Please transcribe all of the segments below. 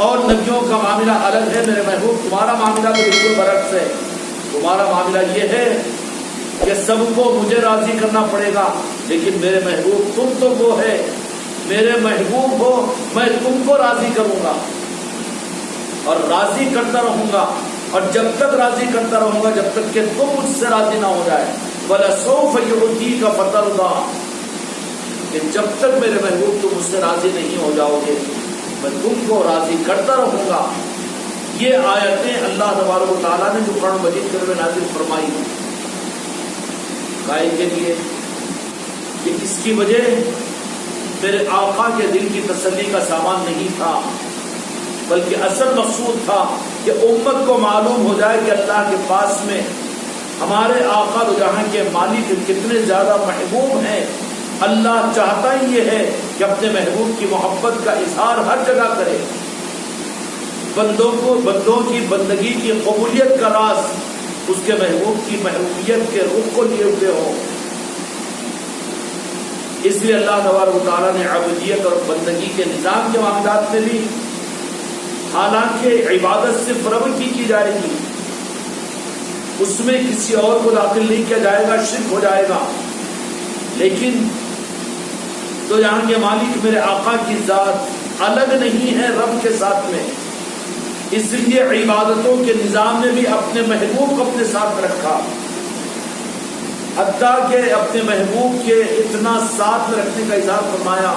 اور نبیوں کا معاملہ الگ ہے، میرے محبوب تمہارا معاملہ تو بالکل برعکس ہے۔ تمہارا معاملہ یہ ہے کہ سب کو مجھے راضی کرنا پڑے گا، لیکن میرے محبوب تم تو وہ ہے، میرے محبوب ہو، میں تم کو راضی کروں گا اور راضی کرتا رہوں گا، اور جب تک راضی کرتا رہوں گا جب تک کہ تم مجھ سے راضی نہ ہو جائے۔ وَلَسَوْفَ يُعْطِيكَ فَتَرْضَىٰ، کہ جب تک میرے محبوب تم مجھ سے راضی نہیں ہو جاؤ گے میں تم کو راضی کرتا رہوں گا۔ یہ آیتیں اللہ تبارک و تعالیٰ نے جو قرآن مجید میں نازل فرمائی گائے کے لیے، کہ اس کی وجہ میرے آقا کے دل کی تسلی کا سامان نہیں تھا، بلکہ اصل مقصود تھا کہ امت کو معلوم ہو جائے کہ اللہ کے پاس میں ہمارے آقا دو جہاں کے مالک کتنے زیادہ محبوب ہیں۔ اللہ چاہتا ہی یہ ہے کہ اپنے محبوب کی محبت کا اظہار ہر جگہ کرے، بندوں کی بندگی کی قبولیت کا راز اس کے محبوب کی محبوبیت کے رخ کو لیے ہوئے ہو۔ اس لیے اللہ تبارک و تعالیٰ نے عبودیت اور بندگی کے نظام کے معاملات میں بھی، حالانکہ عبادت صرف رب کی جائے گی، اس میں کسی اور کو داخل نہیں کیا جائے گا، شرک ہو جائے گا، لیکن تو یہاں کے مالک میرے آقا کی ذات الگ نہیں ہے رب کے ساتھ میں، اس لیے عبادتوں کے نظام میں بھی اپنے محبوب کو اپنے ساتھ رکھا، حتیٰ کہ اپنے محبوب کے اتنا ساتھ میں رکھنے کا اظہار فرمایا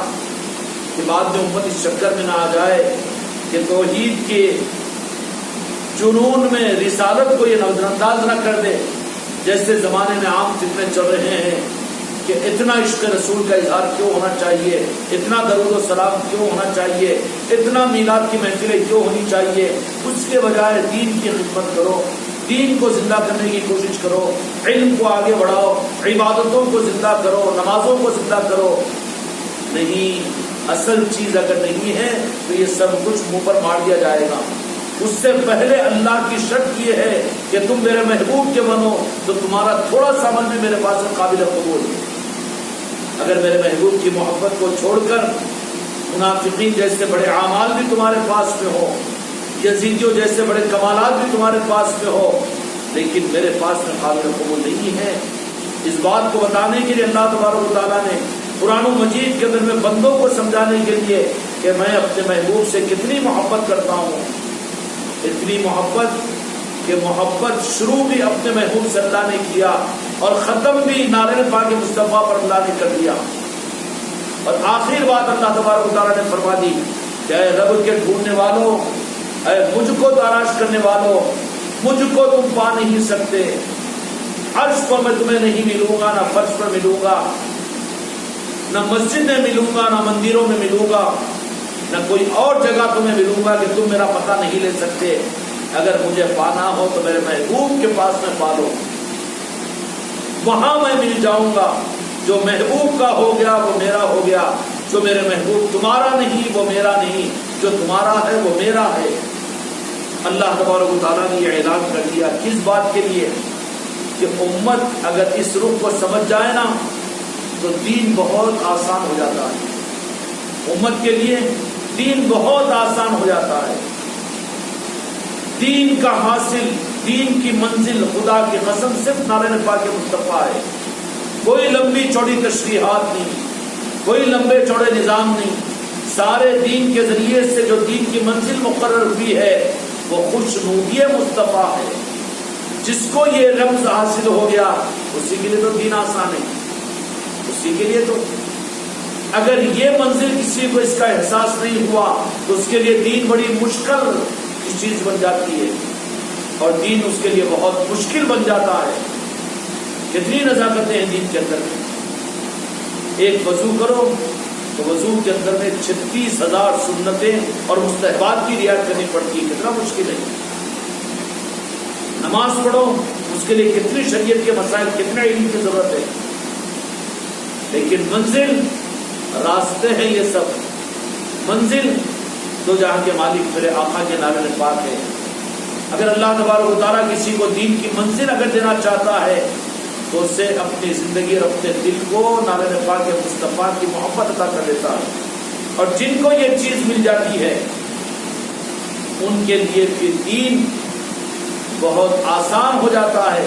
کہ بعد میں امت اس چکر میں نہ آ جائے کہ توحید کے جنون میں رسالت کو یہ نظر انداز نہ کر دے، جیسے زمانے میں عام فتنے چل رہے ہیں کہ اتنا عشق رسول کا اظہار کیوں ہونا چاہیے، اتنا درود و سلام کیوں ہونا چاہیے، اتنا میلاد کی محفلیں کیوں ہونی چاہیے۔ اس کے بجائے دین کی خدمت کرو، دین کو زندہ کرنے کی کوشش کرو، علم کو آگے بڑھاؤ، عبادتوں کو زندہ کرو، نمازوں کو زندہ کرو۔ نہیں، اصل چیز اگر نہیں ہے تو یہ سب کچھ منہ پر مار دیا جائے گا۔ اس سے پہلے اللہ کی شرط یہ ہے کہ تم میرے محبوب کے بنو تو تمہارا تھوڑا سا عمل بھی میرے پاس قابل قبول ہے۔ اگر میرے محبوب کی محبت کو چھوڑ کر منافقین جیسے بڑے اعمال بھی تمہارے پاس میں ہو، یزیدیوں جیسے بڑے کمالات بھی تمہارے پاس میں ہو، لیکن میرے پاس میں قابل قبول نہیں ہے، اس بات کو بتانے کے لیے اللہ تبارک و تعالیٰ نے قرآن مجید کے اندر میں بندوں کو سمجھانے کے لیے کہ میں اپنے محبوب سے کتنی محبت کرتا ہوں، اتنی محبت کہ محبت شروع بھی اپنے محبوب سے اللہ نے کیا اور ختم بھی نعرہ پاک مصطفیٰ پر اللہ نے کر دیا، اور آخر بات اللہ تبارک و تعالیٰ نے فرما دی کہ اے رب کے ڈھونڈنے والوں، اے مجھ کو تلاش کرنے والوں، مجھ کو تم پا نہیں سکتے، عرش پر میں تمہیں نہیں ملوں گا، نہ فرش پر ملوں گا، نہ مسجد میں ملوں گا، نہ مندروں میں ملوں گا، نہ کوئی اور جگہ تمہیں ملوں گا کہ تم میرا پتہ نہیں لے سکتے۔ اگر مجھے پانا ہو تو میرے محبوب کے پاس میں پالو، وہاں میں مل جاؤں گا۔ جو محبوب کا ہو گیا وہ میرا ہو گیا، جو میرے محبوب تمہارا نہیں وہ میرا نہیں، جو تمہارا ہے وہ میرا ہے۔ اللہ تبارک و تعالیٰ نے یہ اعلان کر دیا، کس بات کے لیے؟ کہ امت اگر اس رخ کو سمجھ جائے نا تو دین بہت آسان ہو جاتا ہے، امت کے لیے دین بہت آسان ہو جاتا ہے۔ دین کا حاصل، دین کی منزل خدا کی قسم صرف نعرہ پاک مصطفیٰ ہے، کوئی لمبی چوڑی تشریحات نہیں، کوئی لمبے چوڑے نظام نہیں، سارے دین کے ذریعے سے جو دین کی منزل مقرر ہوئی ہے وہ خوشنودی مصطفیٰ ہے۔ جس کو یہ رمز حاصل ہو گیا اسی کے لیے تو دین آسان ہے، اسی کے لیے تو اگر یہ منزل کسی کو اس کا احساس نہیں ہوا تو اس کے لیے دین بڑی مشکل چیز بن جاتی ہے، اور دین اس کے لیے بہت مشکل بن جاتا ہے۔ کتنی نزاکتیں ہیں دین کے اندر میں، ایک وضو کرو تو وضو کے اندر میں 36,000 سنتیں اور مستحبات کی رعایت کرنی پڑتی ہے، کتنا مشکل ہے۔ نماز پڑھو اس کے لیے کتنی شریعت کے مسائل، کتنے علم کی ضرورت ہے، لیکن منزل راستے ہیں، یہ سب منزل تو جہاں کے مالک میرے آقا کے نعرہ پاک ہے۔ اگر اللہ تبارک و تعالیٰ کسی کو دین کی منزل اگر دینا چاہتا ہے تو اسے اپنی زندگی اور اپنے دل کو نعرہ پاک مصطفیٰ کی محبت عطا کر دیتا ہے، اور جن کو یہ چیز مل جاتی ہے ان کے لیے پھر دین بہت آسان ہو جاتا ہے.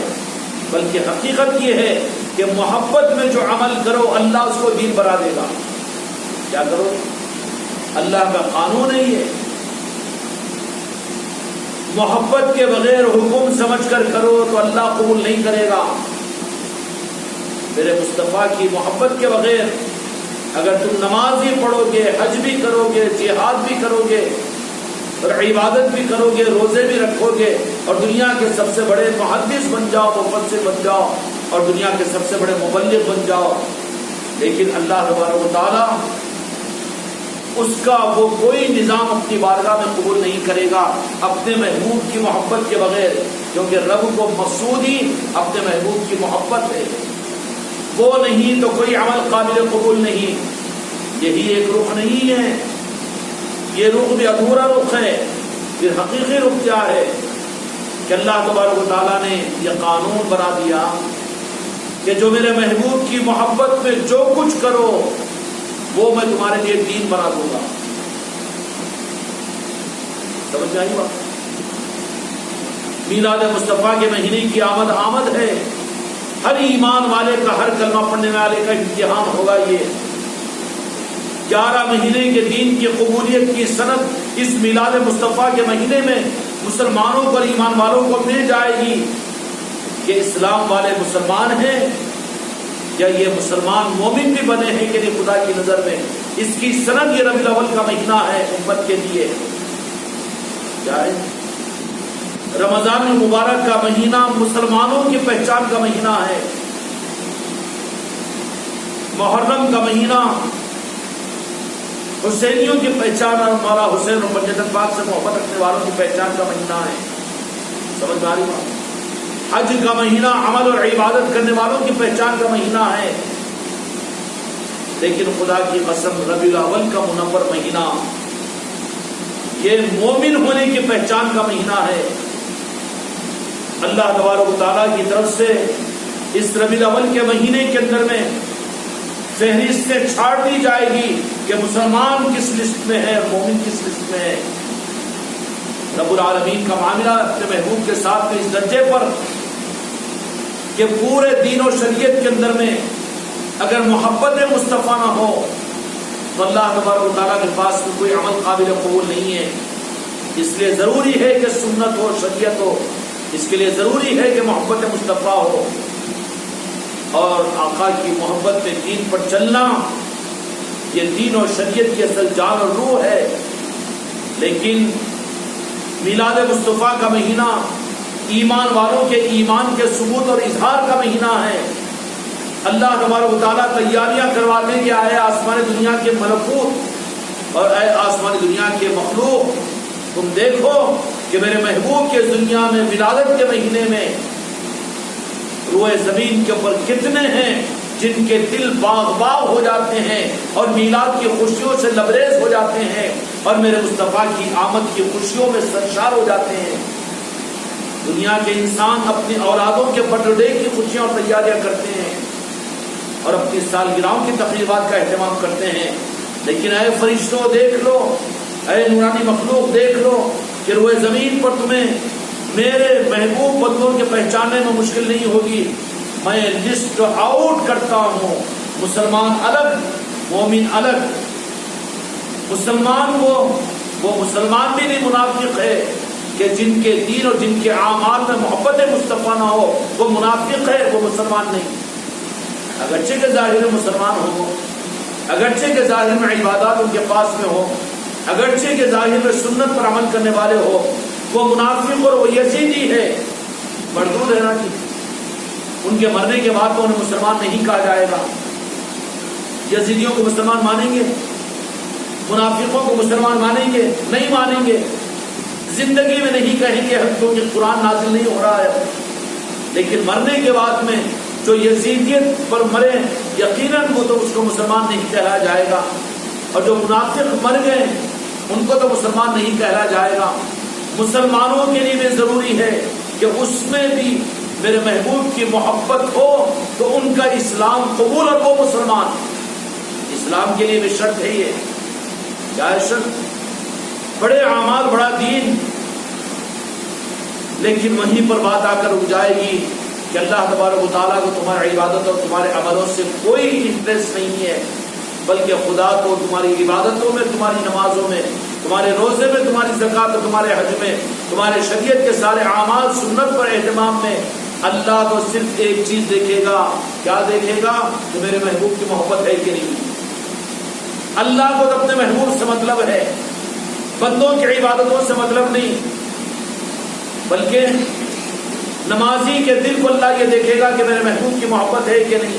بلکہ حقیقت یہ ہے کہ محبت میں جو عمل کرو اللہ اس کو دین بنا دے گا. کیا کرو؟ اللہ کا قانون ہے یہ. محبت کے بغیر حکم سمجھ کر کرو تو اللہ قبول نہیں کرے گا. میرے مصطفیٰ کی محبت کے بغیر اگر تم نماز بھی پڑھو گے، حج بھی کرو گے، جہاد بھی کرو گے اور عبادت بھی کرو گے، روزے بھی رکھو گے اور دنیا کے سب سے بڑے محدث بن جاؤ، مفسر بن جاؤ اور دنیا کے سب سے بڑے مبلغ بن جاؤ، لیکن اللہ تبارک و تعالیٰ اس کا وہ کوئی نظام اپنی بارگاہ میں قبول نہیں کرے گا اپنے محبوب کی محبت کے بغیر. کیونکہ رب کو مقصود ہی اپنے محبوب کی محبت ہے. وہ نہیں تو کوئی عمل قابل قبول نہیں. یہی ایک رخ نہیں ہے، یہ رخ بھی ادھورا رخ ہے. پھر حقیقی رخ کیا ہے کہ اللہ تبارک و تعالیٰ نے یہ قانون بنا دیا کہ جو میرے محبوب کی محبت میں جو کچھ کرو وہ میں تمہارے لیے دین بنا دوں گا. سمجھ میں آئی بات؟ میلاد مصطفیٰ کے مہینے کی آمد ہے. ہر ایمان والے کا، ہر کلمہ پڑھنے والے کا امتحان ہوگا. یہ 11 مہینے کے دین کی قبولیت کی سند اس میلاد مصطفیٰ کے مہینے میں مسلمانوں کو اور ایمان والوں کو مل جائے گی کہ اسلام والے مسلمان ہیں یا یہ مسلمان مومن بھی بنے ہیں کہ نہیں خدا کی نظر میں. اس کی سند یہ ربیع الاول کا مہینہ ہے امت کے لیے. کیا ہے؟ رمضان المبارک کا مہینہ مسلمانوں کی پہچان کا مہینہ ہے. محرم کا مہینہ حسینیوں کی پہچان اور مولا حسین اور جنت پاک سے محبت رکھنے والوں کی پہچان کا مہینہ ہے. سمجھ میں آ رہی بات؟ حج کا مہینہ عمل اور عبادت کرنے والوں کی پہچان کا مہینہ ہے. لیکن خدا کی قسم ربیع الاول کا منور مہینہ یہ مومن ہونے کی پہچان کا مہینہ ہے. اللہ تبارک و تعالیٰ کی طرف سے اس ربیع الاول کے مہینے کے اندر میں فہرست سے چھاڑ دی جائے گی کہ مسلمان کس لسٹ میں ہے اور مومن کس لسٹ میں ہے. رب العالمین کا معاملہ اپنے محبوب کے ساتھ میں اس درجے پر کہ پورے دین و شریعت کے اندر میں اگر محبت مصطفیٰ نہ ہو تو اللہ تبارک و تعالیٰ کے پاس کوئی عمل قابل قبول نہیں ہے. اس لیے ضروری ہے کہ سنت ہو، شریعت ہو. اس کے لیے ضروری ہے کہ محبت مصطفیٰ ہو اور آقا کی محبت میں دین پر چلنا یہ دین اور شریعت کی اصل جان اور روح ہے. لیکن میلاد مصطفیٰ کا مہینہ ایمان والوں کے ایمان کے ثبوت اور اظہار کا مہینہ ہے. اللہ تبارک و تعالیٰ تیاریاں کروانے کے آئے آسمان دنیا کے ملکوت اور اے آسمان دنیا کے مخلوق، تم دیکھو کہ میرے محبوب کے دنیا میں ولادت کے مہینے میں روئے زمین کے اوپر کتنے ہیں جن کے دل باغ باغ ہو جاتے ہیں اور میلاد کی خوشیوں سے لبریز ہو جاتے ہیں اور میرے مصطفیٰ کی آمد کی خوشیوں میں سرشار ہو جاتے ہیں. دنیا کے انسان اپنی اولادوں کے برتھ ڈے کی خوشیاں اور تیاریاں کرتے ہیں اور اپنی سالگرہوں کی تقریبات کا اہتمام کرتے ہیں. لیکن اے فرشتوں دیکھ لو، اے نورانی مخلوق دیکھ لو کہ روئے زمین پر تمہیں میرے محبوب بندوں کے پہچاننے میں مشکل نہیں ہوگی. میں لسٹ آؤٹ کرتا ہوں، مسلمان الگ، مومن الگ. مسلمان وہ مسلمان بھی نہیں منافق ہے کہ جن کے دین اور جن کے اعمال میں محبت مصطفیٰ نہ ہو وہ منافق ہے، وہ مسلمان نہیں. اگرچہ کہ ظاہر میں مسلمان ہو، اگرچہ کہ ظاہر میں عبادات ان کے پاس میں ہو، اگرچہ کہ ظاہر میں سنت پر عمل کرنے والے ہو، وہ منافق اور وہ یزیدی ہے. مردود ہے نا جی. ان کے مرنے کے بعد تو انہیں مسلمان نہیں کہا جائے گا. یزیدیوں کو مسلمان مانیں گے؟ منافقوں کو مسلمان مانیں گے؟ نہیں مانیں گے. زندگی میں نہیں کہیں گے ہم کیونکہ قرآن نازل نہیں ہو رہا ہے. لیکن مرنے کے بعد میں جو یزیدیت پر مرے یقیناً وہ تو اس کو مسلمان نہیں کہا جائے گا، اور جو منافق مر گئے ان کو تو مسلمان نہیں کہا جائے گا. مسلمانوں کے لیے بھی ضروری ہے کہ اس میں بھی میرے محبوب کی محبت ہو تو ان کا اسلام قبول اور وہ مسلمان. اسلام کے لیے بھی شرط ہے. یہ کیا ہے شرط؟ بڑے اعمال، بڑا دین، لیکن وہیں پر بات آ کر رک جائے گی کہ اللہ تبارک و تعالیٰ کو تمہاری عبادت اور تمہارے عملوں سے کوئی انٹرسٹ نہیں ہے، بلکہ خدا کو تمہاری عبادتوں میں، تمہاری نمازوں میں، تمہارے روزے میں، تمہاری زکوٰۃ اور تمہارے حج میں، تمہارے شریعت کے سارے اعمال سنت پر اہتمام میں اللہ تو صرف ایک چیز دیکھے گا. کیا دیکھے گا؟ کہ میرے محبوب کی محبت ہے کہ نہیں. اللہ کو اپنے محبوب سے مطلب ہے، بندوں کی عبادتوں سے مطلب نہیں، بلکہ نمازی کے دل کو اللہ یہ دیکھے گا کہ میرے محبوب کی محبت ہے کہ نہیں.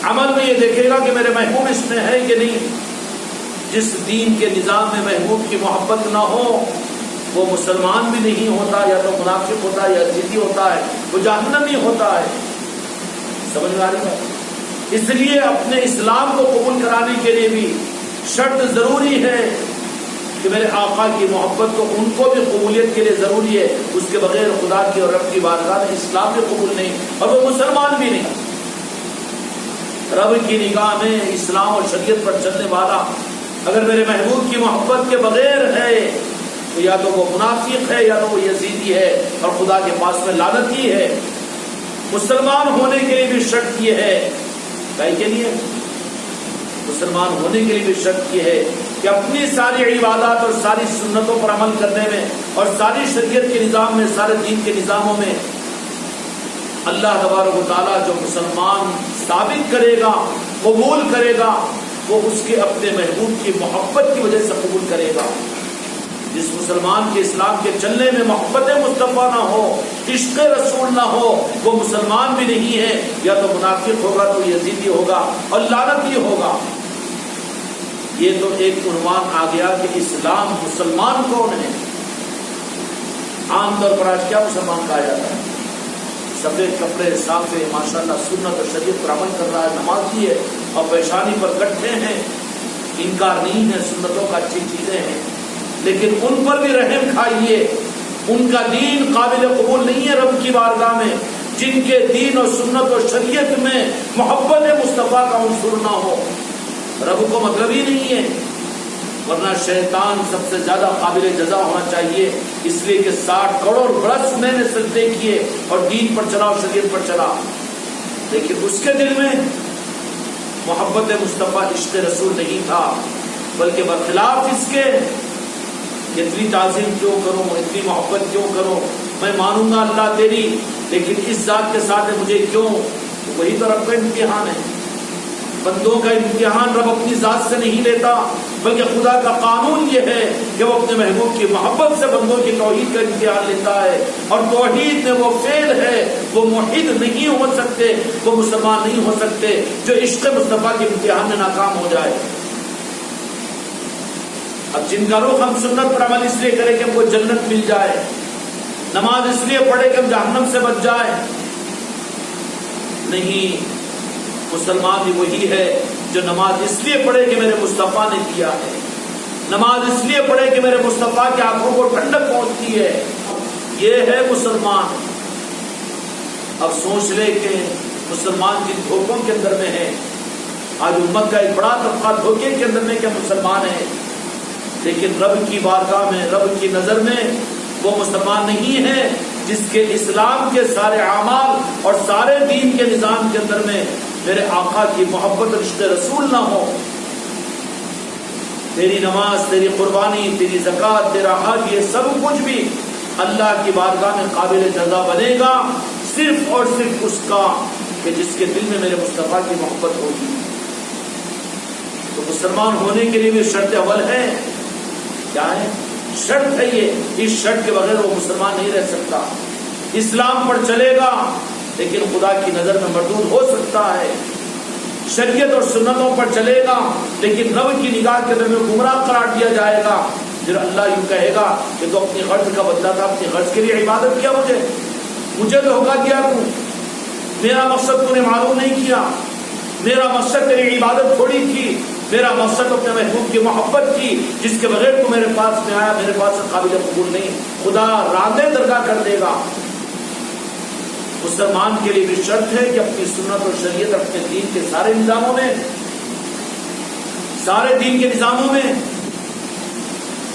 عمل میں یہ دیکھے گا کہ میرے محبوب اس میں ہے کہ نہیں. جس دین کے نظام میں محبوب کی محبت نہ ہو وہ مسلمان بھی نہیں ہوتا، یا تو منافق ہوتا ہے، یا ضدی ہوتا ہے، وہ جہنمی ہوتا ہے. سمجھ میں آ رہی ہے؟ اس لیے اپنے اسلام کو قبول کرانے کے لیے بھی شرط ضروری ہے کہ میرے آقا کی محبت کو ان کو بھی قبولیت کے لیے ضروری ہے. اس کے بغیر خدا کی اور رب کی بارگاہ میں اسلام بھی قبول نہیں اور وہ مسلمان بھی نہیں. رب کی نگاہ میں اسلام اور شریعت پر چلنے والا اگر میرے محبوب کی محبت کے بغیر ہے تو یا تو وہ منافق ہے، یا تو وہ یزیدی ہے، اور خدا کے پاس میں لعنتی ہے. مسلمان ہونے کے لیے بھی شرط یہ ہے، کیا کے لیے؟ مسلمان ہونے کے لیے بھی شرط یہ ہے کہ اپنی ساری عبادات اور ساری سنتوں پر عمل کرنے میں اور ساری شریعت کے نظام میں، سارے دین کے نظاموں میں اللہ تبارک و تعالیٰ جو مسلمان ثابت کرے گا، قبول کرے گا، وہ اس کے اپنے محبوب کی محبت کی وجہ سے قبول کرے گا. جس مسلمان کے اسلام کے چلنے میں محبت مصطفیٰ نہ ہو، عشق رسول نہ ہو، وہ مسلمان بھی نہیں ہے، یا تو منافق ہوگا، تو یزیدی ہوگا اور لعنتی ہوگا. یہ تو ایک عنوان آ گیا کہ اسلام، مسلمان کون ہے. عام طور پر آج کیا مسلمان کہا جاتا ہے؟ سفید کپڑے، صافے، ماشاءاللہ سنت اور شریعت پر عمل کر رہا ہے، نمازی ہے اور پیشانی پر گٹھے ہیں. انکار نہیں ہے، سنتوں کا اچھی چیزیں ہیں، لیکن ان پر بھی رحم کھائیے. ان کا دین قابل قبول نہیں ہے رب کی بارگاہ میں جن کے دین اور سنت اور شریعت میں محبت مصطفیٰ کا عنصر نہ ہو. رب کو مطلب ہی نہیں ہے، ورنہ شیطان سب سے زیادہ قابل جزا ہونا چاہیے، اس لیے کہ 60 کروڑ برس میں نے سجدے کیے اور دین پر چلا اور شریعت پر چلا، لیکن اس کے دل میں محبت مصطفیٰ عشق رسول نہیں تھا، بلکہ برخلاف اس کے اتنی تعظیم کیوں کروں، اتنی محبت کیوں کروں، میں مانوں گا اللہ تیری، لیکن اس ذات کے ساتھ مجھے کیوں. وہی تو رب کا امتحان ہے. بندوں کا امتحان رب اپنی ذات سے نہیں لیتا، بلکہ خدا کا قانون یہ ہے کہ وہ اپنے محبوب کی محبت سے بندوں کی توحید کا امتحان لیتا ہے. اور توحید میں وہ فعل ہے، وہ موحد نہیں ہو سکتے، وہ مسلمان نہیں ہو سکتے جو عشق مصطفیٰ کے امتحان میں ناکام ہو جائے. اب جن کا رخ ہم سنت پر عمل اس لیے کریں کہ ہم کو جنت مل جائے، نماز اس لیے پڑھے کہ ہم جہنم سے بچ جائے، نہیں. مسلمان بھی وہی ہے جو نماز اس لیے پڑھے کہ میرے مصطفیٰ نے کیا ہے، نماز اس لیے پڑھے کہ میرے مصطفیٰ کی آنکھوں کو ٹھنڈک پہنچتی ہے. یہ ہے مسلمان. اب سوچ لے کہ مسلمان جن دھوکوں کے اندر میں ہے، آج امت کا ایک بڑا طبقہ دھوکے کے اندر میں کہ مسلمان ہے، لیکن رب کی بارگاہ میں، رب کی نظر میں وہ مسلمان نہیں ہے جس کے اسلام کے سارے اعمال اور سارے دین کے نظام کے اندر میں میرے آقا کی محبت اور عشق رسول نہ ہو. تیری نماز، تیری قربانی، تیری زکوٰۃ، تیرا حج، یہ سب کچھ بھی اللہ کی بارگاہ میں قابل جزا بنے گا صرف اور صرف اس کا کہ جس کے دل میں میرے مصطفیٰ کی محبت ہوگی. تو مسلمان ہونے کے لیے بھی شرط اول ہے. کیا ہے؟ شرط ہے یہ. اس شرط کے بغیر وہ مسلمان نہیں رہ سکتا. اسلام پر چلے گا لیکن خدا کی نظر میں مردود ہو سکتا ہے. شریعت اور سنتوں پر چلے گا لیکن رب کی نگاہ کے اندر میں گمراہ قرار دیا جائے گا. پھر اللہ یوں کہے گا کہ تو اپنی غرض کا بدلہ تھا، اپنی غرض کے لیے عبادت کیا، مجھے دھوکا دیا تو میرا مقصد تو نے معلوم نہیں کیا. میرا مقصد تیری عبادت تھوڑی تھی، میرا مقصد اپنے محبوب کی محبت کی جس کے بغیر تو میرے پاس میں آیا، میرے پاس سے قابل قبول نہیں. خدا راندے درگاہ کر دے گا. مسلمان کے لیے بھی شرط ہے کہ اپنی سنت اور شریعت اپنے دین کے سارے نظاموں میں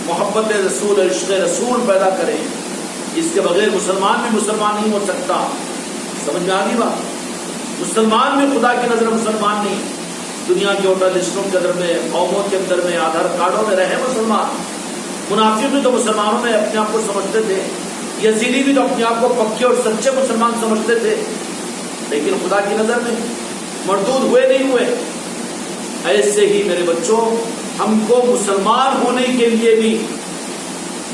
محبت رسول اور عشق رسول پیدا کریں. اس کے بغیر مسلمان بھی مسلمان نہیں ہو سکتا. سمجھ میں آ گئی بات؟ مسلمان بھی خدا کی نظر مسلمان نہیں. دنیا کے ہوٹل لسٹوں کے اندر میں، قوموں کے اندر میں، آدھار کارڈوں میں رہے مسلمان. منافق بھی تو مسلمانوں میں اپنے آپ کو سمجھتے تھے، یزیدی بھی تو اپنے آپ کو پکے اور سچے مسلمان سمجھتے تھے، لیکن خدا کی نظر میں مردود ہوئے نہیں ہوئے. ایسے ہی میرے بچوں، ہم کو مسلمان ہونے کے لیے بھی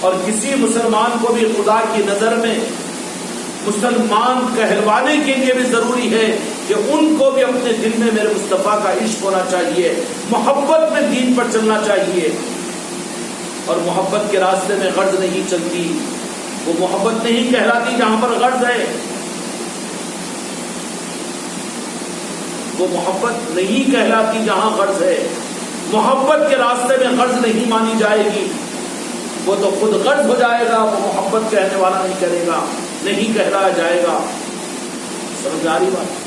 اور کسی مسلمان کو بھی خدا کی نظر میں مسلمان کہلوانے کے لیے بھی ضروری ہے کہ ان کو بھی اپنے دل میں میرے مصطفیٰ کا عشق ہونا چاہیے، محبت میں دین پر چلنا چاہیے. اور محبت کے راستے میں غرض نہیں چلتی، وہ محبت نہیں کہلاتی جہاں پر غرض ہے. وہ محبت نہیں کہلاتی جہاں غرض ہے. محبت کے راستے میں غرض نہیں مانی جائے گی. وہ تو خود غرض ہو جائے گا، وہ محبت کہنے والا نہیں کرے گا، نہیں کہلایا جائے گا. سمجھ آ رہی بات؟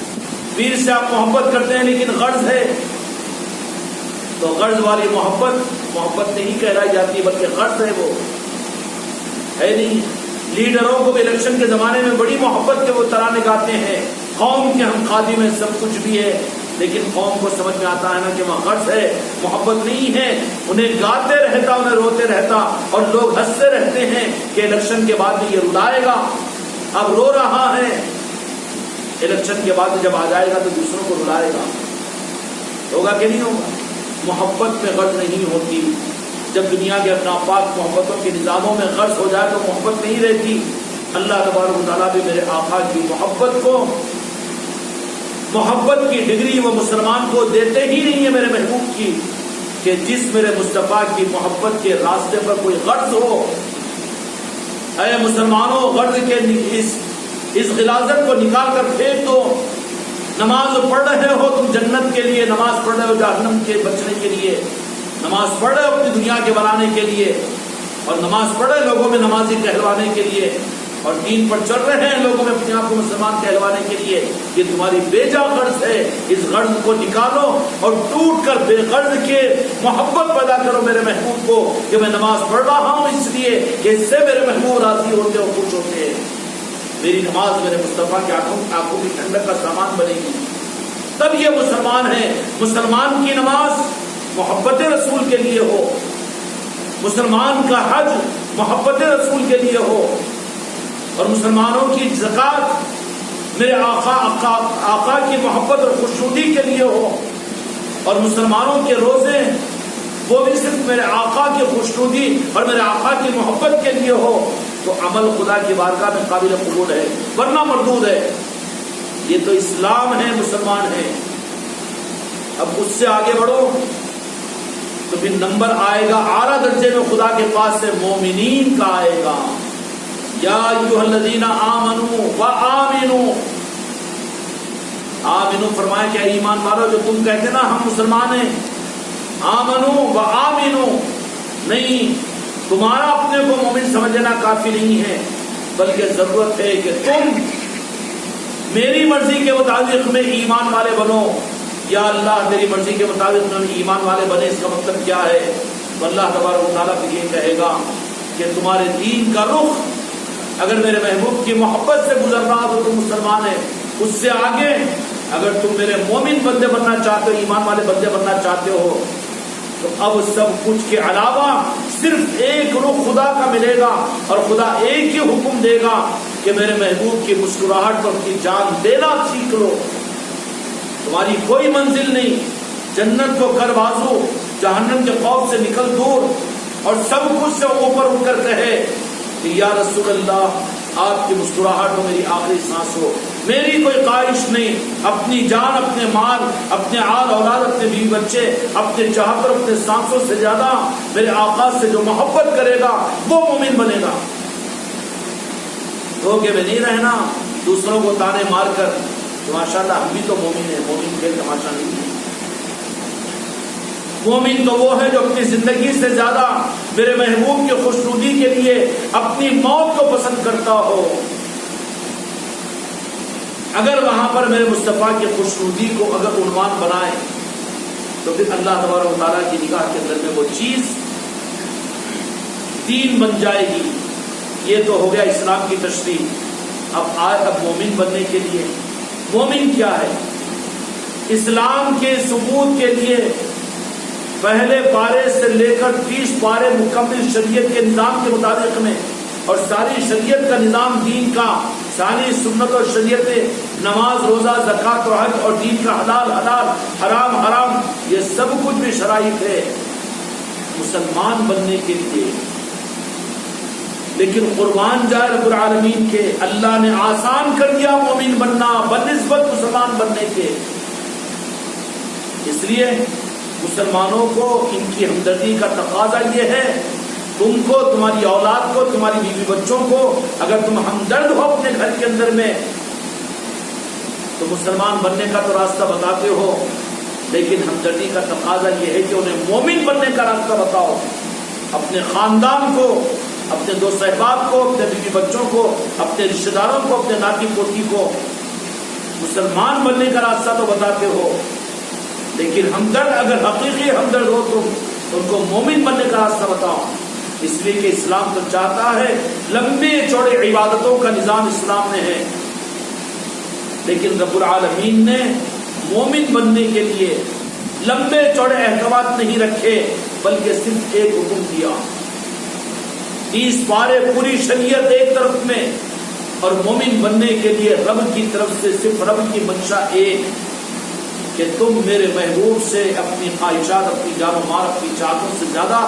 پیر سے آپ محبت کرتے ہیں لیکن غرض ہے، تو غرض والی محبت نہیں کہلائی جاتی، بلکہ غرض ہے، وہ ہے نہیں. لیڈروں کو بھی الیکشن کے زمانے میں بڑی محبت کے وہ ترانے گاتے ہیں، قوم کے ہم خادم ہیں، سب کچھ بھی ہے، لیکن قوم کو سمجھ میں آتا ہے نا کہ وہاں غرض ہے، محبت نہیں ہے. انہیں گاتے رہتا، انہیں روتے رہتا، اور لوگ ہنستے رہتے ہیں کہ الیکشن کے بعد میں یہ رلائے گا. اب رو رہا ہے، الیکشن کے بعد جب آ جائے گا تو دوسروں کو رلائے گا. ہوگا کہ نہیں ہوگا؟ محبت میں غرض نہیں ہوتی. جب دنیا کے ناپاک محبتوں کے نظاموں میں غرض ہو جائے تو محبت نہیں رہتی. اللہ تبارک و تعالیٰ بھی میرے آقا کی محبت کی ڈگری وہ مسلمان کو دیتے ہی نہیں ہے میرے محبوب کی، کہ جس میرے مصطفیٰ کی محبت کے راستے پر کوئی غرض ہو. اے مسلمانوں، غرض کے اس غلاظت کو نکال کر پھینک دو. نماز پڑھ رہے ہو تم جنت کے لیے، نماز پڑھ رہے ہو جہنم کے بچنے کے لیے، نماز پڑھ رہے ہو اپنی دنیا کے بنانے کے لیے، اور نماز پڑھ رہے لوگوں میں نمازی کہلوانے کے لیے، اور دین پر چل رہے ہیں لوگوں میں اپنے آپ کو مسلمان کہلوانے کے لیے. یہ تمہاری بیجا غرض ہے. اس غرض کو نکالو اور ٹوٹ کر بے غرض کے محبت پیدا کرو میرے محبوب کو، کہ میں نماز پڑھ رہا ہوں اس لیے کہ اس سے میرے محبوب راضی ہوتے اور خوش ہوتے ہیں. میری نماز میرے مصطفیٰ کی آنکھوں کی ٹھنڈک کا سامان بنے گی، تب یہ مسلمان ہے. مسلمان کی نماز محبت رسول کے لیے ہو، مسلمان کا حج محبت رسول کے لیے ہو، اور مسلمانوں کی زکوٰۃ میرے آقا کی محبت اور خوشنودی کے لیے ہو، اور مسلمانوں کے روزے وہ بھی صرف میرے آقا کی خوشنودی اور میرے آقا کی محبت کے لیے ہو، تو عمل خدا کی بارگاہ میں قابل قبول ہے، ورنہ مردود ہے. یہ تو اسلام ہے، مسلمان ہے. اب اس سے آگے بڑھو تو پھر نمبر آئے گا اعلیٰ درجے میں خدا کے پاس سے مومنین کا آئے گا. یا ایھا الذین آمنوا وآمنوا، آمنو فرمایا کہ ایمان والو، جو تم کہتے نا ہم مسلمان ہیں، آمنو وآمنو، نہیں، تمہارا اپنے کو مومن سمجھ لینا کافی نہیں ہے، بلکہ ضرورت ہے کہ تم میری مرضی کے مطابق میں ایمان والے بنو. یا اللہ تیری مرضی کے مطابق میں ایمان والے بنے، اس کا مطلب کیا ہے؟ تو اللہ تبارک و تعالیٰ پھر یہ کہے گا کہ تمہارے دین کا رخ اگر میرے محبوب کی محبت سے گزر رہا تو تم مسلمان ہیں. اس سے آگے اگر تم میرے مومن بندے بننا چاہتے ہو، ایمان والے بندے بننا چاہتے ہو، تو اب سب کچھ کے علاوہ صرف ایک رخ خدا کا ملے گا، اور خدا ایک ہی حکم دے گا کہ میرے محبوب کی مسکراہٹ پر کی جان دینا سیکھ لو. تمہاری کوئی منزل نہیں، جنت کو کر بازو، جہنم کے خوف سے نکل دور، اور سب کچھ سے اوپر اٹھ کر کہے کہ یا رسول اللہ آپ کی مسکراہٹ ہو میری آخری سانس ہو. میری کوئی خواہش نہیں، اپنی جان، اپنے مال، اپنے آل اولاد، اپنے بیوی بچے، اپنے چاہت اور اپنے سانسوں سے زیادہ میرے آقا سے جو محبت کرے گا وہ مومن بنے گا. دھوکے میں نہیں رہنا دوسروں کو تانے مار کر تو ماشاءاللہ ہم بھی تو مومن ہیں. مومن کھیل تماشا نہیں ہے. مومن تو وہ ہے جو اپنی زندگی سے زیادہ میرے محبوب کی خوشنودی کے لیے اپنی موت کو پسند کرتا ہو. اگر وہاں پر میرے مصطفیٰ کی خوشنودی کو اگر عنوان بنائے تو پھر اللہ تبارک و تعالیٰ کی نگاہ کے اندر میں وہ چیز دین بن جائے گی. یہ تو ہو گیا اسلام کی تشریح. اب مومن بننے کے لیے مومن کیا ہے؟ اسلام کے ثبوت کے لیے پہلے پارے سے لے کر 30 پارے مکمل شریعت کے نظام کے مطابق میں، اور ساری شریعت کا نظام دین کا، ساری سنت اور شریعت، نماز، روزہ، زکوٰۃ اور حج، اور دین کا حلال حلال، حرام حرام، یہ سب کچھ بھی شرائط ہے مسلمان بننے کے لیے. لیکن قربان جائے رب العالمین کے، اللہ نے آسان کر دیا مومن بننا بنسبت مسلمان بننے کے. اس لیے مسلمانوں کو ان کی ہمدردی کا تقاضا یہ ہے، تم کو، تمہاری اولاد کو، تمہاری بیوی بچوں کو، اگر تم ہمدرد ہو اپنے گھر کے اندر میں تو مسلمان بننے کا تو راستہ بتاتے ہو، لیکن ہمدردی کا تقاضا یہ ہے کہ انہیں مومن بننے کا راستہ بتاؤ. اپنے خاندان کو، اپنے دوست احباب کو، اپنے بیوی بچوں کو، اپنے رشتہ داروں کو، اپنے ناتی پوتی کو مسلمان بننے کا راستہ تو بتاتے ہو، لیکن ہمدرد، اگر حقیقی ہمدرد ہو تم تو ان کو مومن بننے کا راستہ بتاؤ. اس لیے کہ اسلام تو چاہتا ہے، لمبے چوڑے عبادتوں کا نظام اسلام میں ہے، لیکن رب العالمین نے مومن بننے کے لیے لمبے چوڑے احکامات نہیں رکھے، بلکہ صرف ایک حکم دیا. 30 پارے پوری شریعت ایک طرف میں، اور مومن بننے کے لیے رب کی طرف سے صرف رب کی منشا ایک، کہ تم میرے محبوب سے اپنی خواہشات، اپنی جان و مال، اپنی چاہتوں سے زیادہ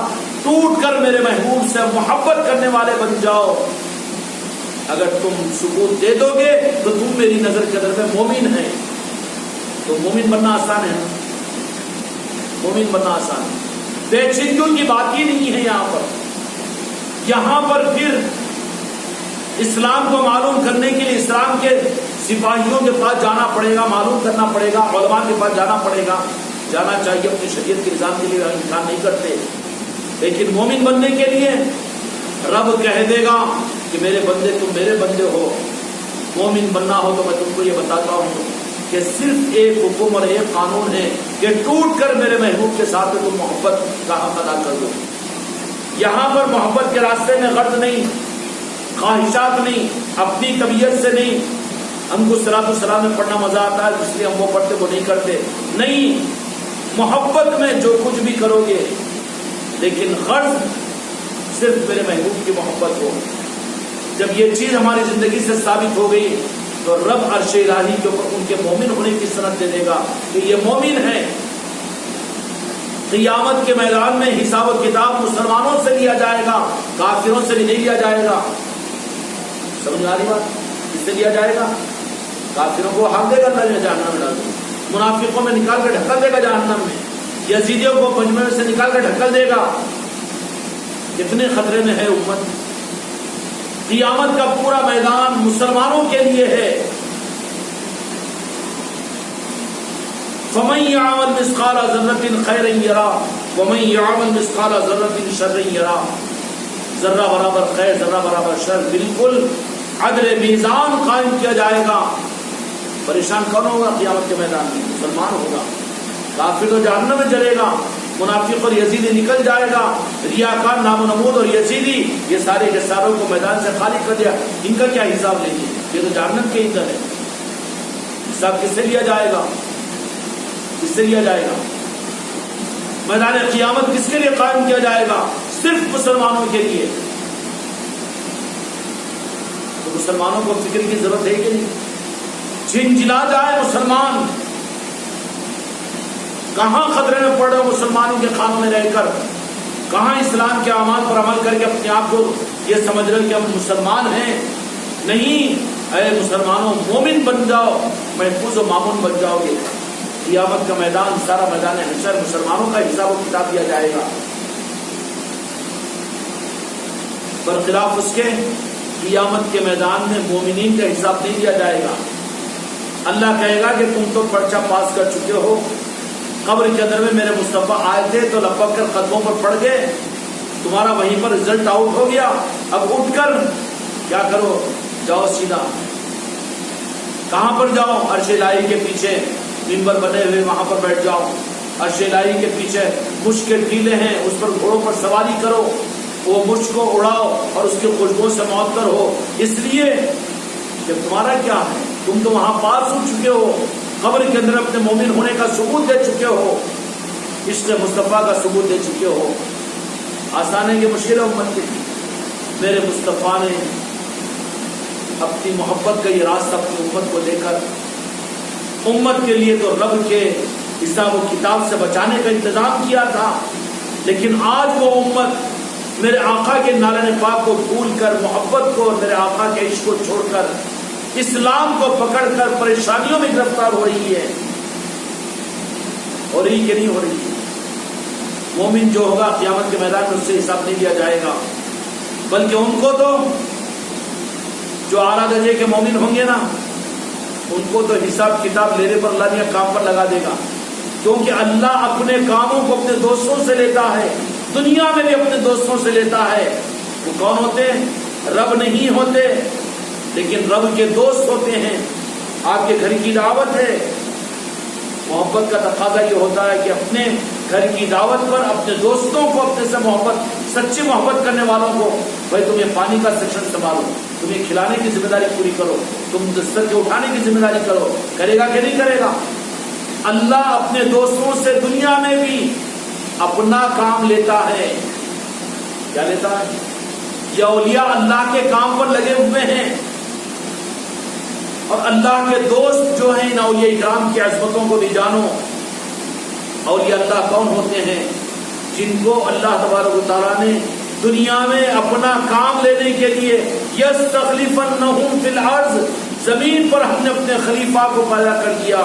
ٹوٹ کر میرے محبوب سے محبت کرنے والے بن جاؤ. اگر تم ثبوت دے دو گے تو تم میری نظر کے اندر میں مومن ہیں. تو مومن بننا آسان ہے، مومن بننا آسان ہے. پیچیدگیوں کی بات ہی نہیں ہے یہاں پر پھر اسلام کو معلوم کرنے کے لیے اسلام کے سپاہیوں کے پاس جانا پڑے گا، معلوم کرنا پڑے گا، علماء کے پاس جانا پڑے گا. جانا چاہیے، اپنی شریعت کے نظام کے لیے انکار نہیں کرتے، لیکن مومن بننے کے لیے رب کہہ دے گا کہ میرے بندے، تم میرے بندے ہو. مومن بننا ہو تو میں تم کو یہ بتاتا ہوں کہ صرف ایک حکم اور ایک قانون ہے کہ ٹوٹ کر میرے محبوب کے ساتھ تم محبت کا حق ادا کر دو. یہاں پر محبت کے راستے میں غرض نہیں، خواہشات نہیں، اپنی طبیعت سے نہیں. ہم کو صلاۃ السلام میں پڑھنا مزہ آتا ہے اس لیے ہم وہ پڑھتے، وہ نہیں کرتے. نہیں، محبت میں جو کچھ بھی کرو گے، لیکن غرض صرف میرے محبوب کی محبت ہو. جب یہ چیز ہماری زندگی سے ثابت ہو گئی تو رب عرش الہی کے اوپر ان کے مومن ہونے کی سند دے دے گا کہ یہ مومن ہے. قیامت کے میدان میں حساب و کتاب مسلمانوں سے لیا جائے گا، کافروں سے نہیں لیا جائے گا. سمجھ آ رہی بات؟ کس سے لیا جائے گا؟ کافروں کو ہاک دے گا اللہ جہنم میں ڈال دے گا، منافقوں میں نکال کر ڈھکل دے گا جہنم میں، یزیدیوں کو مجمع سے نکال کر ڈھکل دے گا. کتنے خطرے میں ہے امت. قیامت کا پورا میدان مسلمانوں کے لیے ہے. فَمَن يَعْمَلْ مِثْقَالَ ذَرَّةٍ خَيْرًا يَرَهُ وَمَن يَعْمَلْ مِثْقَالَ ذَرَّةٍ شَرًّا يَرَهُ. ذرہ برابر خیر، ذرہ برابر شر، بالکل عدل میزان قائم کیا جائے گا. پریشان کون ہوگا قیامت کے میدان میں؟ مسلمان ہوگا. کافر تو جہنم میں جلے گا، منافق اور یزیدی نکل جائے گا. ریاکار، نام و نمود اور یزیدی، یہ سارے کے ساروں کو میدان سے خالی کر دیا. ان کا کیا حساب لیں گے؟ یہ تو جہنم کے اندر ہے. حساب کس سے لیا جائے گا؟ کس سے لیا جائے گا؟ میدان قیامت کس کے لیے قائم کیا جائے گا؟ صرف مسلمانوں کے لیے. تو مسلمانوں کو فکر کی ضرورت ہے کہ نہیں؟ جھنجھلا جائے مسلمان. کہاں خطرے میں پڑ رہے مسلمانوں کے خانوں میں رہ کر، کہاں اسلام کے اعمال پر عمل کر کے اپنے آپ کو یہ سمجھ رہے کہ ہم مسلمان ہیں. نہیں، اے مسلمانوں، مومن بن جاؤ، محفوظ و مامون بن جاؤ گے. قیامت کا میدان، سارا میدان حشر مسلمانوں کا حساب و کتاب دیا جائے گا. برخلاف اس کے قیامت کے میدان میں مومنین کا حساب نہیں دیا جائے گا. اللہ کہے گا کہ تم تو پرچہ پاس کر چکے ہو، قبر کے اندر میں میرے مصطفیٰ آئے تھے تو لپک کر قدموں پر پڑ گئے، تمہارا وہیں پر رزلٹ آؤٹ ہو گیا. اب اٹھ کر کیا کرو؟ جاؤ سیدھا. کہاں پر جاؤ؟ عرش الہی کے پیچھے منبر بنے ہوئے، وہاں پر بیٹھ جاؤ. عرش الہی کے پیچھے مشک کے ٹیلے ہیں، اس پر گھوڑوں پر سواری کرو. وہ مشک کو اڑاؤ اور اس کی خوشبو سے معطر ہو، اس لیے کہ تمہارا کیا ہے، تم تو وہاں پاس ہو چکے ہو، قبر کے اندر اپنے مومن ہونے کا ثبوت دے چکے ہو، عشق مصطفیٰ کا ثبوت دے چکے ہو۔ آسان ہے کہ مشکل ہے امت کے لیے؟ میرے مصطفیٰ نے اپنی محبت کا یہ راستہ اپنی امت کو دے کر امت کے لیے تو رب کے حساب و کتاب سے بچانے کا انتظام کیا تھا، لیکن آج وہ امت میرے آقا کے نالہ پاک کو بھول کر، محبت کو، میرے آقا کے عشق کو چھوڑ کر، اسلام کو پکڑ کر پریشانیوں میں گرفتار ہو رہی ہے۔ ہو رہی کہ نہیں ہو رہی؟ مومن جو ہوگا قیامت کے میدان میں اس سے حساب نہیں لیا جائے گا، بلکہ ان کو تو جو اعلیٰ درجے کے مومن ہوں گے نا، ان کو تو حساب کتاب لینے پر اللہ نے کام پر لگا دے گا، کیونکہ اللہ اپنے کاموں کو اپنے دوستوں سے لیتا ہے، دنیا میں بھی اپنے دوستوں سے لیتا ہے۔ وہ کون ہوتے ہیں؟ رب نہیں ہوتے، لیکن رب کے دوست ہوتے ہیں۔ آپ کے گھر کی دعوت ہے، محبت کا تقاضا یہ ہوتا ہے کہ اپنے گھر کی دعوت پر اپنے دوستوں کو، اپنے سے محبت، سچی محبت کرنے والوں کو، بھائی تم یہ پانی کا سیکشن سنبھالو، تم یہ کھلانے کی ذمہ داری پوری کرو، تم دستر کے اٹھانے کی ذمہ داری کرو، کرے گا کہ نہیں کرے گا؟ اللہ اپنے دوستوں سے دنیا میں بھی اپنا کام لیتا ہے۔ کیا لیتا ہے؟ یہ اولیاء اللہ کے کام پر لگے ہوئے ہیں، اور اللہ کے دوست جو ہیں ان اولیاء اکرام کی عظمتوں کو بھی جانو۔ اولیاء اللہ کون ہوتے ہیں؟ جن کو اللہ تبارک و تعالیٰ نے دنیا میں اپنا کام لینے کے لیے یستخلفنہم فی الارض، زمین پر ہم نے اپنے خلیفہ کو پیدا کر دیا۔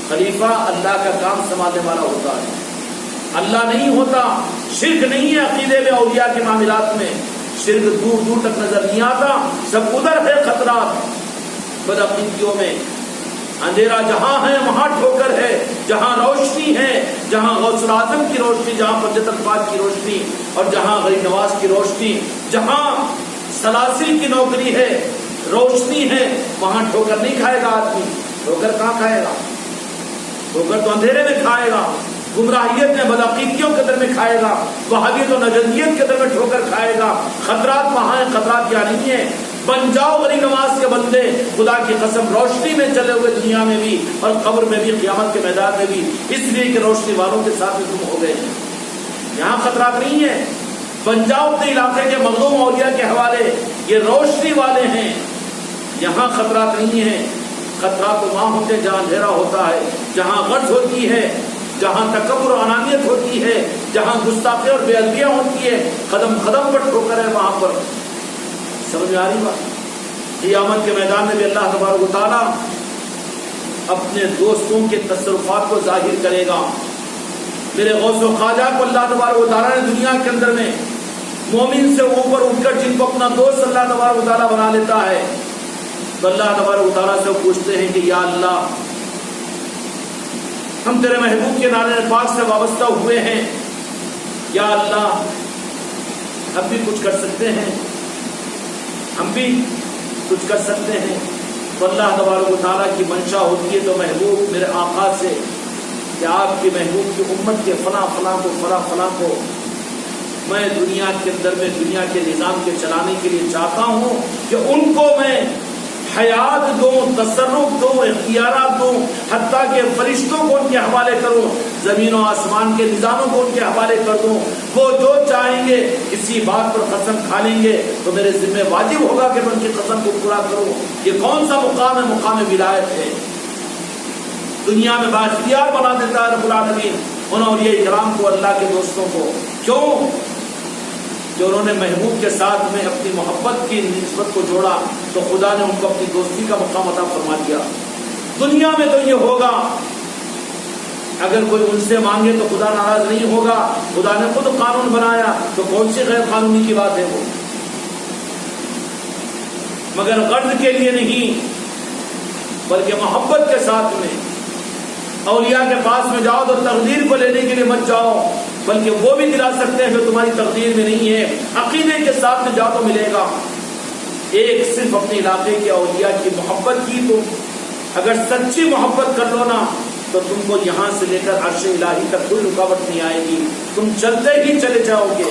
خلیفہ اللہ کا کام سنبھالنے والا ہوتا ہے، اللہ نہیں ہوتا۔ شرک نہیں ہے عقیدے میں، اولیاء کے معاملات میں شرک دور دور تک نظر نہیں آتا، سب ادھر ہے خطرات۔ بدعقیدیوں میں اندھیرا جہاں ہے وہاں ٹھوکر ہے، جہاں روشنی ہے، جہاں غوث الاعظم کی روشنی، جہاں حجت الفاظ کی روشنی، اور جہاں غریب نواز کی روشنی، جہاں سلاسل کی نوکری ہے، روشنی ہے، وہاں ٹھوکر نہیں کھائے گا آدمی۔ ٹھوکر کہاں کھائے گا؟ ٹھوکر تو اندھیرے میں کھائے گا، گمراہیت میں، بدعقیدیوں کے در میں کھائے گا، وہابیت و نجدیت کے در میں ٹھوکر کھائے گا۔ خطرات وہاں ہیں، خطرات کیا نہیں ہے؟ بن جاؤ غریب نواز کے بندے، خدا کی قسم، روشنی میں چلے ہوئے دنیا میں بھی اور قبر میں بھی، قیامت کے میدان میں بھی، اس لیے کہ روشنی والوں کے ساتھ میں تم ہو گئے ہیں۔ یہاں خطرات نہیں ہے۔ بن جاؤ اپنے علاقے کے مظلوم اولیاء کے حوالے، یہ روشنی والے ہیں، یہاں خطرات نہیں ہیں۔ خطرات تو وہاں ہوتے جہاں اندھیرا ہوتا ہے، جہاں غرض ہوتی ہے، جہاں تکبر و انانیت ہوتی ہے، جہاں گستاخی اور بے ادبیاں ہوتی ہے، قدم قدم پر ٹھوکر ہے وہاں پر۔ سمجھ میں آ رہی بات؟ قیامت کے میدان میں بھی اللہ تبارک و تعالیٰ اپنے دوستوں کے تصرفات کو ظاہر کرے گا۔ میرے غوث و خواجہ کو اللہ تبارک و تعالیٰ نے دنیا کے اندر میں مومن سے اوپر اٹھ کر جن کو اپنا دوست اللہ تبارک و تعالیٰ بنا لیتا ہے، تو اللہ تبارک و تعالیٰ سے پوچھتے ہیں کہ یا اللہ، ہم تیرے محبوب کے نالے پاک سے وابستہ ہوئے ہیں، یا اللہ ہم بھی کچھ کر سکتے ہیں، ہم بھی کچھ کر سکتے ہیں۔ تو اللہ تبارک و تعالیٰ کی منشا ہوتی ہے تو محبوب میرے آقا سے کہ آپ کی محبوب کی امت کے فلاں فلاں کو، فلاں فلاں کو میں دنیا کے اندر میں، دنیا کے نظام کے چلانے کے لیے چاہتا ہوں کہ ان کو میں حیات دوں، تصرف دوں، اختیارات دوں، حتیٰ کہ فرشتوں کو ان کے حوالے کروں، زمین و آسمان کے نظاموں کو ان کے حوالے کر دوں۔ وہ جو چاہیں گے، کسی بات پر قسم کھا لیں گے تو میرے ذمہ واجب ہوگا کہ میں ان کی قسم کو پورا کروں۔ یہ کون سا مقام ہے؟ مقام ولایت ہے۔ دنیا میں بااختیار بنا دیتا ہے رب العالمین ان اولیاء اکرام کو، اللہ کے دوستوں کو۔ کیوں؟ جو انہوں نے محبوب کے ساتھ میں اپنی محبت کی نسبت کو جوڑا تو خدا نے ان کو اپنی دوستی کا مقام عطا فرما دیا۔ دنیا میں تو یہ ہوگا، اگر کوئی ان سے مانگے تو خدا ناراض نہیں ہوگا، خدا نے خود قانون بنایا تو کون سی غیر قانونی کی بات ہے وہ؟ مگر غرض کے لیے نہیں بلکہ محبت کے ساتھ میں۔ اولیاء کے پاس میں جاؤ تو تقدیر کو لینے کے لیے مت جاؤ، بلکہ وہ بھی دلا سکتے ہیں جو تمہاری تقدیر میں نہیں ہے۔ عقیدے کے ساتھ میں جاؤ تو ملے گا۔ ایک صرف اپنے علاقے کے اولیاء کی محبت کی، تو اگر سچی محبت کر لو نا تو تم کو یہاں سے لے کر عرش الہی تک کوئی رکاوٹ نہیں آئے گی، تم چلتے ہی چلے جاؤ گے۔